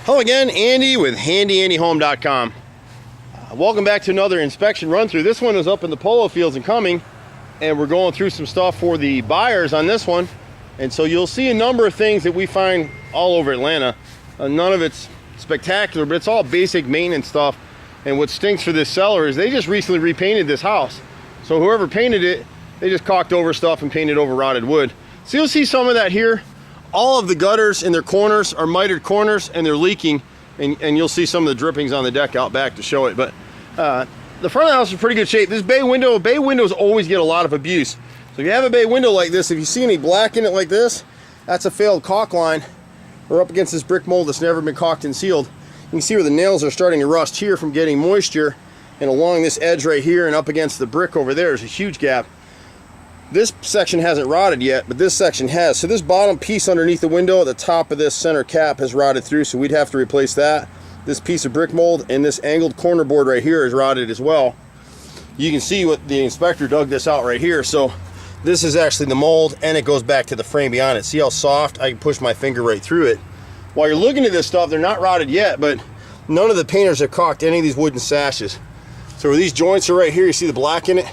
Hello again, Andy with HandyANDYHome.com. Welcome back to another inspection run through. This one is up in the Polo Fields Cumming, and we're going through some stuff for the buyers on this one. And so you'll see a number of things that we find all over Atlanta. None of it's spectacular, but it's all basic maintenance stuff. And what stinks for this seller is they just recently repainted this house. So whoever painted it, they just caulked over stuff and painted over rotted wood. So you'll see some of that here. All of the gutters in their corners are mitered corners and they're leaking, and you'll see some of the drippings on the deck out back to show it. But the front of the house is in pretty good shape. This bay windows always get a lot of abuse. So if you have a bay window like this, if you see any black in it like this, that's a failed caulk line. We're up against this brick mold that's never been caulked and sealed. You can see where the nails are starting to rust here from getting moisture, and along this edge right here and up against the brick over there is a huge gap. This section hasn't rotted yet, but this section has. So this bottom piece underneath the window at the top of this center cap has rotted through, so we'd have to replace that. This piece of brick mold and this angled corner board right here is rotted as well. You can see what the inspector dug this out right here. So this is actually the mold, and it goes back to the frame beyond it. See how soft? I can push my finger right through it. While you're looking at this stuff, they're not rotted yet, but none of the painters have caulked any of these wooden sashes. So where these joints are right here, you see the black in it?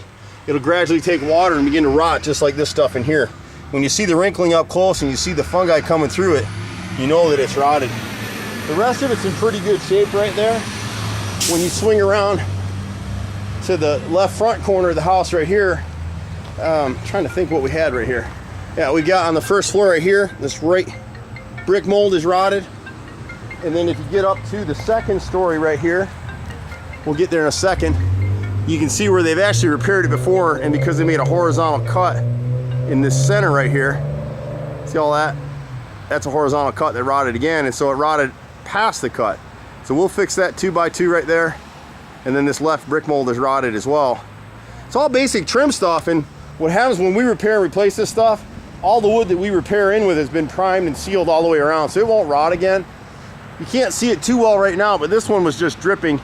It'll gradually take water and begin to rot, just like this stuff in here. When you see the wrinkling up close and you see the fungi coming through it, you know that it's rotted. The rest of it's in pretty good shape right there. When you swing around to the left front corner of the house right here, trying to think what we had right here. Yeah, we got on the first floor right here, this right brick mold is rotted. And then if you get up to the second story right here, we'll get there in a second, you can see where they've actually repaired it before, and because they made a horizontal cut in this center right here, see all that? That's a horizontal cut that rotted again, and so it rotted past the cut. So we'll fix that 2x2 right there, and then this left brick mold is rotted as well. It's all basic trim stuff, and what happens when we repair and replace this stuff, all the wood that we repair in with has been primed and sealed all the way around, so it won't rot again. You can't see it too well right now, but this one was just dripping.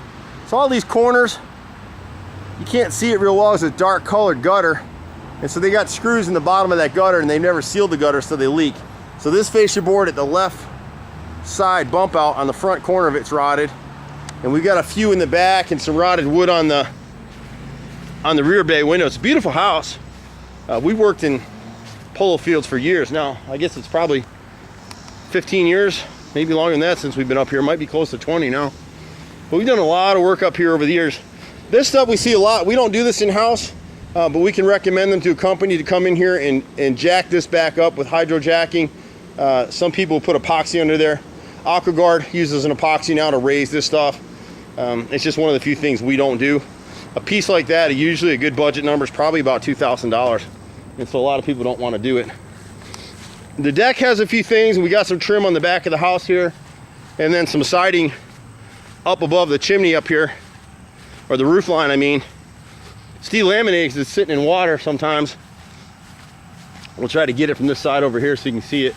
So all these corners, you can't see it real well. It's a dark colored gutter, and so they got screws in the bottom of that gutter, and they never sealed the gutter, so they leak. So this fascia board at the left side bump out on the front corner of it's rotted, and we've got a few in the back and some rotted wood on the rear bay window. It's a beautiful house. We worked in Polo Fields for years now. I guess it's probably 15 years, maybe longer than that, since we've been up here. It might be close to 20 now. But we've done a lot of work up here over the years. This stuff we see a lot. We don't do this in-house, but we can recommend them to a company to come in here and jack this back up with hydro jacking. Some people put epoxy under there. AquaGuard uses an epoxy now to raise this stuff. It's just one of the few things we don't do. A piece like that, usually a good budget number is probably about $2,000. And so a lot of people don't want to do it. The deck has a few things, and we got some trim on the back of the house here, and then some siding up above the chimney up here, or the roof line, I mean. Steel laminate is sitting in water sometimes. We'll try to get it from this side over here so you can see it.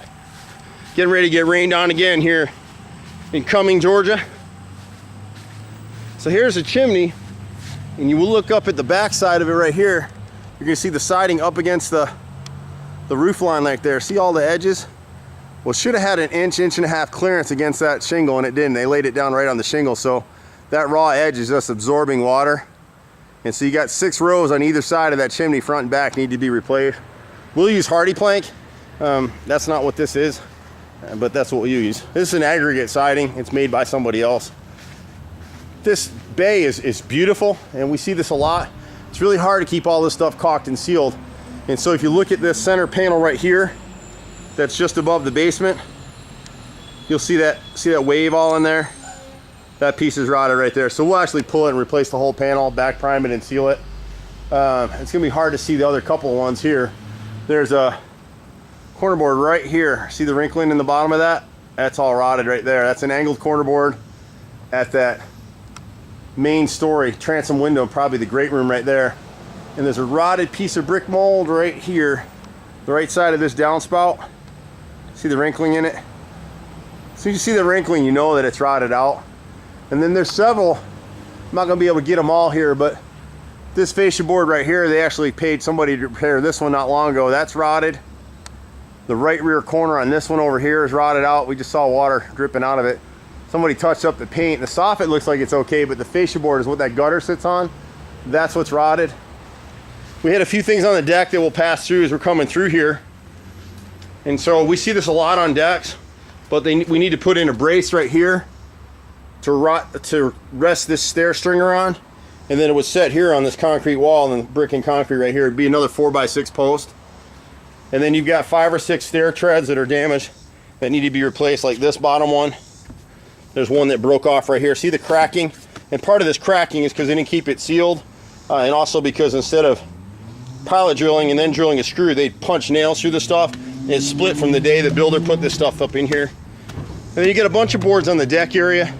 Getting ready to get rained on again here in Cumming, Georgia. So here's a chimney, and you will look up at the back side of it right here. You're gonna see the siding up against the roof line right there. See all the edges? Well, should have had an inch and a half clearance against that shingle, and it didn't. They laid it down right on the shingle, so that raw edge is just absorbing water. And so you got 6 rows on either side of that chimney, front and back, need to be replaced. We'll use hardy plank. That's not what this is, but that's what we'll use. This is an aggregate siding. It's made by somebody else. This bay is beautiful, and we see this a lot. It's really hard to keep all this stuff caulked and sealed. And so if you look at this center panel right here, that's just above the basement, you'll see that wave all in there. That piece is rotted right there. So we'll actually pull it and replace the whole panel, back prime it and seal it. It's gonna be hard to see the other couple of ones here. There's a corner board right here. See the wrinkling in the bottom of that? That's all rotted right there. That's an angled corner board at that main story transom window, probably the great room right there. And there's a rotted piece of brick mold right here, the right side of this downspout. See the wrinkling in it? So you see the wrinkling, you know that it's rotted out. And then there's several, I'm not gonna be able to get them all here, but this fascia board right here, they actually paid somebody to repair this one not long ago. That's rotted. The right rear corner on this one over here is rotted out. We just saw water dripping out of it. somebody touched up the paint. The soffit looks like it's okay, but the fascia board is what that gutter sits on. That's what's rotted. We had a few things on the deck that we'll pass through as we're coming through here. And so we see this a lot on decks, but we need to put in a brace right here to rest this stair stringer on. And then it would set here on this concrete wall, and the brick and concrete right here. It'd be another 4x6 post. And then you've got 5 or 6 stair treads that are damaged that need to be replaced, like this bottom one. There's one that broke off right here. See the cracking? And part of this cracking is because they didn't keep it sealed, and also because instead of pilot drilling and then drilling a screw, they punch nails through the stuff. It split from the day the builder put this stuff up in here. And then you get a bunch of boards on the deck area.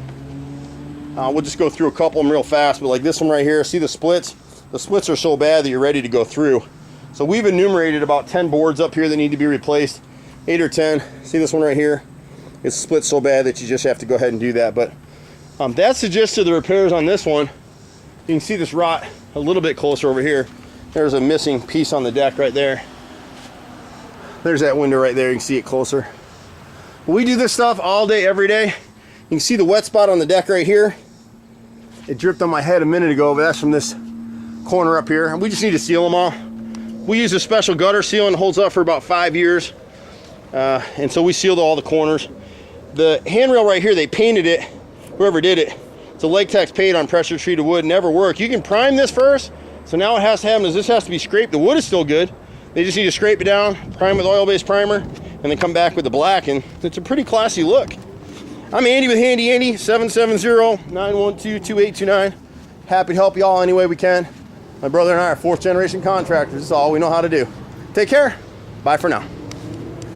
We'll just go through a couple of them real fast, but like this one right here, see the splits? The splits are so bad that you're ready to go through. So we've enumerated about 10 boards up here that need to be replaced, 8 or 10. See this one right here? It's split so bad that you just have to go ahead and do that. But that's the gist of the repairs on this one. You can see this rot a little bit closer over here. There's a missing piece on the deck right there. There's that window right there. You can see it closer. We do this stuff all day, every day. You can see the wet spot on the deck right here. It dripped on my head a minute ago, but that's from this corner up here. We just need to seal them all. We use a special gutter sealant, holds up for about 5 years. And so we sealed all the corners. The handrail right here, they painted it, whoever did it. It's a Latex paint on pressure treated wood, never worked. You can prime this first. So now what has to happen is this has to be scraped. The wood is still good. They just need to scrape it down, prime with oil-based primer, and then come back with the black, and it's a pretty classy look. I'm Andy with Handy Andy, 770-912-2829. Happy to help you all any way we can. My brother and I are 4th generation contractors. This is all we know how to do. Take care. Bye for now.